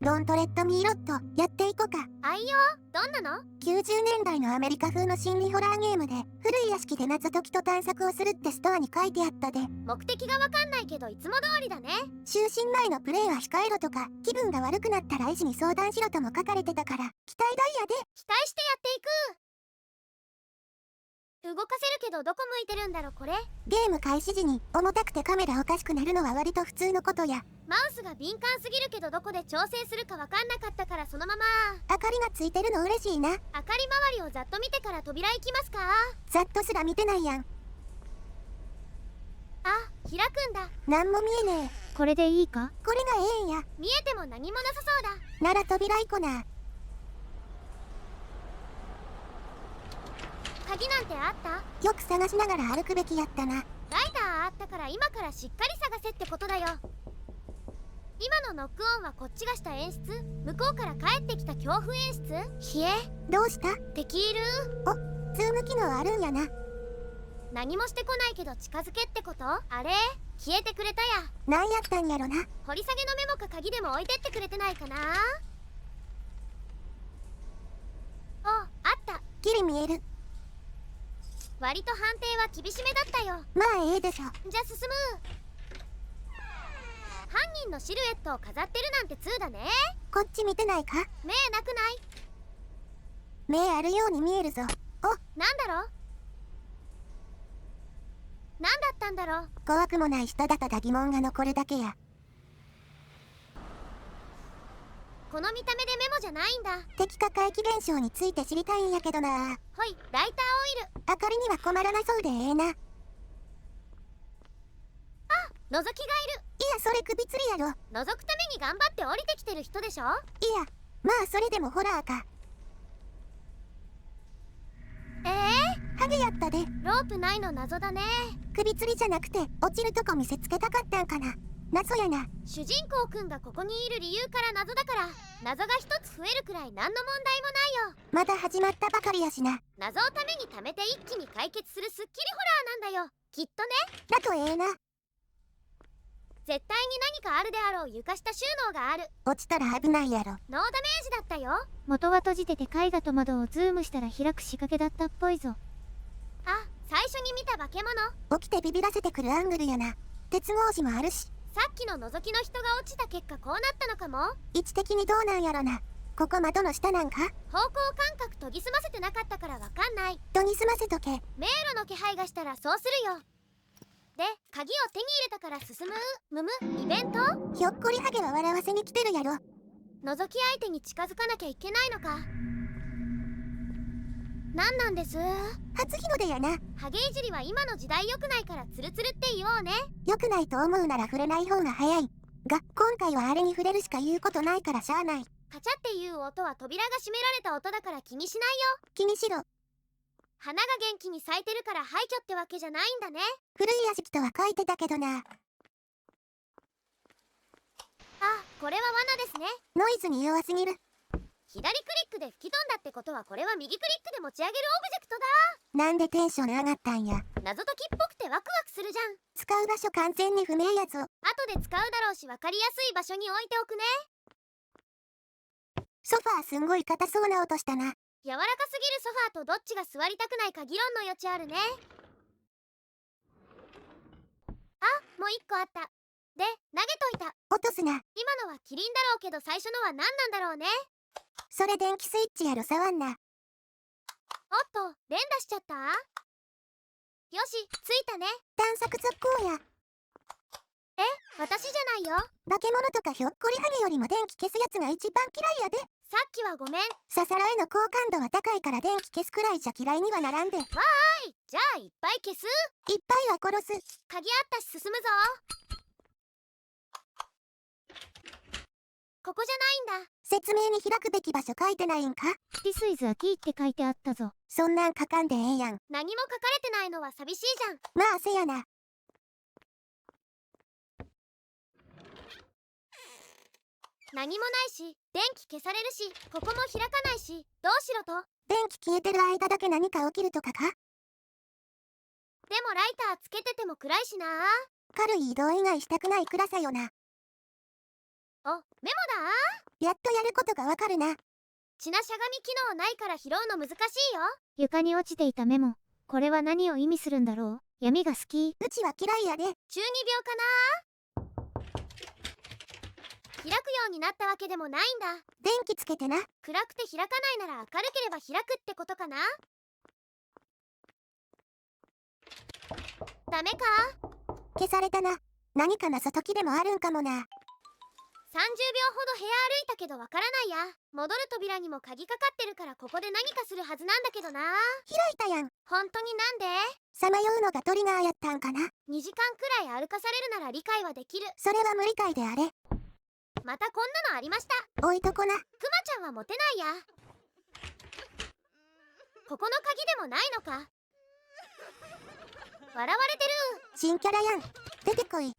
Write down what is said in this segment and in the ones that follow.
ドントレッドミーロット、やっていこか。あいよ、どんなの？ 90年代のアメリカ風の心理ホラーゲームで、古い屋敷で謎解きと探索をするってストアに書いてあったで。目的がわかんないけどいつも通りだね。就寝前のプレイは控えろとか、気分が悪くなったら医師に相談しろとも書かれてたから、期待大やで。期待してやっていく。動かせるけどどこ向いてるんだろこれ。ゲーム開始時に重たくてカメラおかしくなるのは割と普通のことや。マウスが敏感すぎるけどどこで調整するかわかんなかったからそのまま。明かりがついてるの嬉しいな。明かり周りをざっと見てから扉行きますか？ざっとすら見てないやん。あ、開くんだ。なんも見えねこれでいいか？え。これがええんや。見えても何もなさそうだ。なら扉行こな。鍵なんてあった？よく探しながら歩くべきやったな。ライターあったから今からしっかり探せってことだよ。今のノックオンはこっちがした演出？向こうから帰ってきた恐怖演出？冷え？どうした？敵いる？ズーム機能あるんやな。何もしてこないけど近づけってこと？あれ？消えてくれたや。なんやったんやろな。掘り下げのメモか鍵でも置いてってくれてないかな？お、あった。ギリ見える。割と判定は厳しめだったよ。まあええでしょ。じゃあ進む。犯人のシルエットを飾ってるなんて2だね。こっち見てないか？目なくない？目あるように見えるぞ。なんだろう？なんだったんだろう？怖くもないしただただ疑問が残るだけや。この見た目でメモじゃないんだ。敵か怪奇現象について知りたいんやけどな。ほい、ライターオイル。明かりには困らなそうでええな。いや、覗きがいる。それ首吊りやろ。覗くために頑張って降りてきてる人でしょ？いや、まあそれでもホラーか。ハゲやったで。ロープないの謎だね。首吊りじゃなくて落ちるとこ見せつけたかったんかな。謎やな。主人公くんがここにいる理由から謎だから、謎が一つ増えるくらい何の問題もないよ。まだ始まったばかりやしな。謎をために貯めて一気に解決するスッキリホラーなんだよきっとね。だとええな。絶対に何かあるであろう床下収納がある。落ちたら危ないやろ。ノーダメージだったよ。元は閉じてて絵画と窓をズームしたら開く仕掛けだったっぽいぞ。あ、最初に見た化け物。起きてビビらせてくるアングルやな。鉄格子もあるし。さっきの覗きの人が落ちた結果こうなったのかも。位置的にどうなんやろな。ここ窓の下なんか？方向感覚研ぎ澄ませてなかったからわかんない。研ぎ澄ませとけ。迷路の気配がしたらそうするよ。で、鍵を手に入れたから進む。むむ、イベント？ひょっこりハゲは笑わせに来てるやろ。覗き相手に近づかなきゃいけないのか。なんなんです？初日の出やな。ハゲいじりは今の時代良くないからツルツルって言おうね。良くないと思うなら触れない方が早い。が、今回はあれに触れるしか言うことないからしゃあない。カチャっていう音は扉が閉められた音だから気にしないよ。気にしろ。花が元気に咲いてるから廃墟ってわけじゃないんだね。古い屋敷とは書いてたけどな。あ、これは罠ですね。ノイズに弱すぎる。左クリックで吹き飛んだってことはこれは右クリックで持ち上げるオブジェクトなんでテンション上がったんや。だ。謎解きっぽくてワクワクするじゃん。使う場所完全に不明やぞ。後で使うだろうし分かりやすい場所に置いておくね。ソファーすんごい硬そうな音したな。柔らかすぎるソファーとどっちが座りたくないか議論の余地あるね。あ、もう一個あった。で、投げといた。落とすな。今のはキリンだろうけど最初のは何なんだろうね。それ電気スイッチやろ、触んな。おっと、連打しちゃった？よし、着いたね。探索続行や。私じゃないよ。化け物とかひょっこりハゲよりも電気消すやつが一番嫌いやで。さっきはごめん。ササラへの好感度は高いから電気消すくらいじゃ嫌いにはならんで。いっはい、じゃあいっぱい消す。ぱいは殺す。鍵あったし進むぞ。ここじゃないんだ。説明に開くべき場所書いてないんか？ This is a key って書いてあったぞ。そんなん書かんでええやん。何も書かれてないのは寂しいじゃん。まあせやな。何もないし、電気消されるし、ここも開かないし、どうしろと？電気消えてる間だけ何か起きるとかか？でもライターつけてても暗いしな。軽い移動以外したくない暗さよな。お、メモだ。やっとやることがわかるな。品しゃがみ機能ないから拾うの難しいよ。床に落ちていたメモ。これは何を意味するんだろう。闇が好き。うちは嫌いやで。中二病かな。開くようになったわけでもないんだ。電気つけてな。暗くて開かないなら明るければ開くってことかな。ダメか。消されたな。何か謎解きでもあるんかもな。30秒ほど部屋歩いたけどわからないや。戻る扉にも鍵かかってるからここで何かするはずなんだけどな。開いたやん。本当になんで？さまようのがトリガーやったんかな。2時間くらい歩かされるなら理解はできる。それは無理解であれ。またこんなのありました。置いとこな。クマちゃんはモテないや。ここの鍵でもないのか。笑われてる。新キャラやん。出てこい。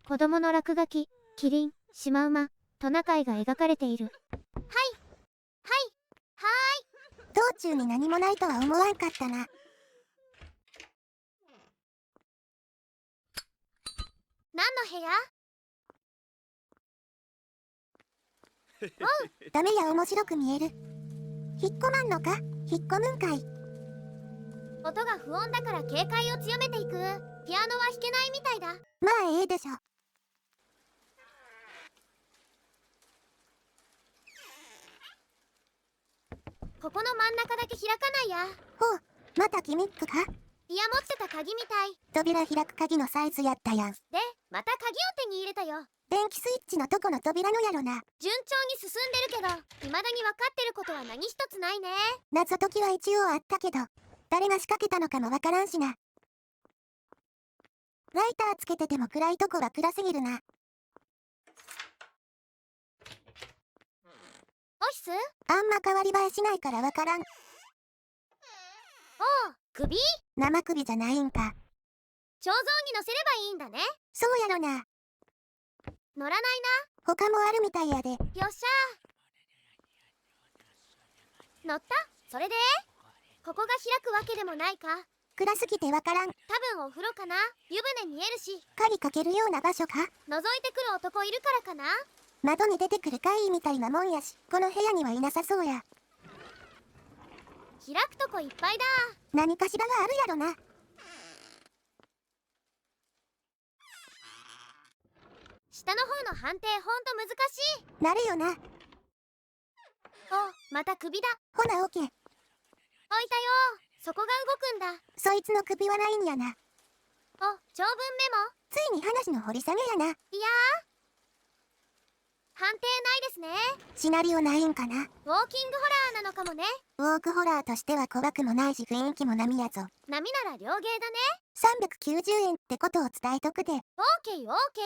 子供の落書き、キリン、シマウマ、トナカイが描かれている。道中に何もないとは思わんかったな。何の部屋？ダメや、面白く見える。引っ込まんのか？引っ込むんかい。音が不穏だから警戒を強めていく。ピアノは弾けないみたいだ。まあええでしょ。ここの真ん中だけ開かないや。ほう、またギミックか？いや、持ってた鍵みたい。扉開く鍵のサイズやったやん。で、また鍵を手に入れたよ。電気スイッチのとこの扉のやろな。順調に進んでるけど、未だに分かってることは何一つないね。謎解きは一応あったけど、誰が仕掛けたのかもわからんしな。ライターつけてても暗いとこは暗すぎるな。オフィス？あんま変わり映えしないからわからん。おう、首？生首じゃないんか。彫像に乗せればいいんだね。そうやろな。乗らない他もあるみたいやで。な。よっしゃー。乗った？それで？ここが開くわけでもないか。暗すぎてわからん。多分お風呂かな。湯船見えるし。鍵かけるような場所か？覗いてくる男いるからかな。窓に出てくる怪異みたいなもんやし、この部屋にはいなさそうや。開くとこいっぱいだ。何かしらがあるやろな。下の方の判定ほんと難しい。なるよな。お、また首だ。ほなオケ。置いたよ。そこが動くんだ。そいつの首はないんやな。お、長文ついに話の掘り下げやな。メモ。いやー。判定ないですね。シナリオないんかな。ウォーキングホラーなのかもね。ウォークホラーとしては怖くもないし雰囲気も波やぞ。波なら両芸だね。390円ってことを伝えとくで。オーケーオーケー。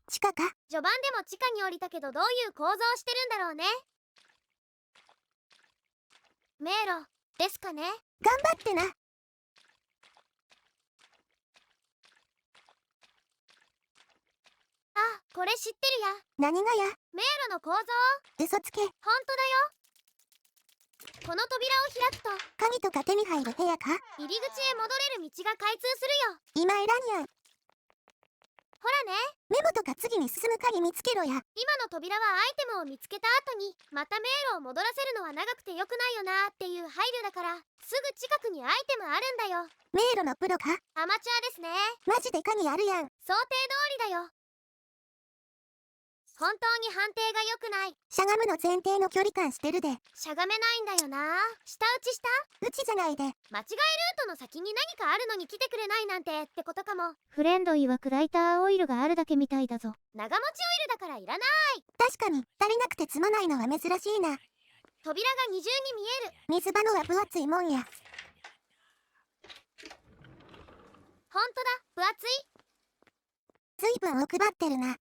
地下か？序盤でも地下に降りたけどどういう構造をしてるんだろうね。迷路ですかね。頑張ってな。あ、これ知ってるや。何がや？迷路の構造。嘘つけ。ほんとだよ。この扉を開くと鍵とか手に入る部屋か？入り口へ戻れる道が開通するよ。今いらんやん。ほらね。メモとか次に進む鍵見つけろや。今の扉はアイテムを見つけた後にまた迷路を戻らせるのは長くてよくないよなっていう配慮だから、すぐ近くにアイテムあるんだよ。迷路のプロか？アマチュアですね。マジで鍵あるやん。想定通りだよ。本当に判定が良くない。しゃがむの前提の距離感してるで。しゃがめないんだよな。舌打ちした？うちじゃないで。間違いルートの先に何かあるのに来てくれないなんてってことかも。フレンド曰くライターオイルがあるだけみたいだぞ。長持ちオイルだからいらない。確かに足りなくて積まないのは珍しいな。扉が二重に見える。水場のは分厚いもんや。ほんとだ、分厚い。ずいぶん奥張ってるな。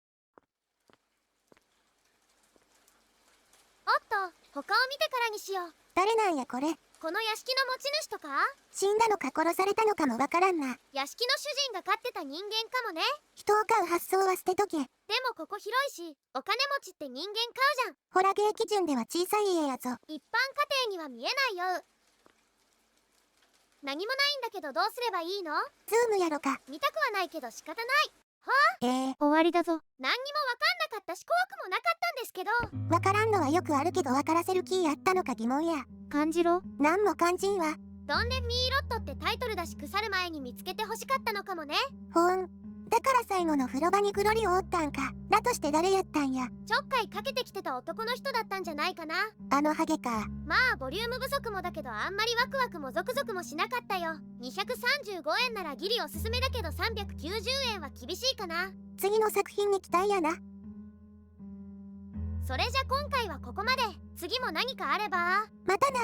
おっと、他を見てからにしよう。誰なんやこれ。この屋敷の持ち主とか？死んだのか殺されたのかもわからんな。屋敷の主人が飼ってた人間かもね。人を飼う発想は捨てとけ。でもここ広いし、お金持ちって人間飼うじゃん。ホラゲー基準では小さい家やぞ。一般家庭には見えないよ。何もないんだけどどうすればいいの？ズームやろか。見たくはないけど仕方ない。終わりだぞ。何にもわかんなかったし怖くもなかったんですけど。わからんのはよくあるけど分からせる気あったのか疑問や。感じろ。なんも肝心は。ドンレミーロットってタイトルだし腐る前に見つけて欲しかったのかもね。ほん。だから最後の風呂場にグロリをおったんか。だとして誰やったんや。ちょっかいかけてきてた男の人だったんじゃないかな。あのハゲか。まあボリューム不足もだけどあんまりワクワクもゾクゾクもしなかったよ。235円ならギリおすすめだけど390円は厳しいかな。次の作品に期待やな。それじゃ今回はここまで。次も何かあれば。またな。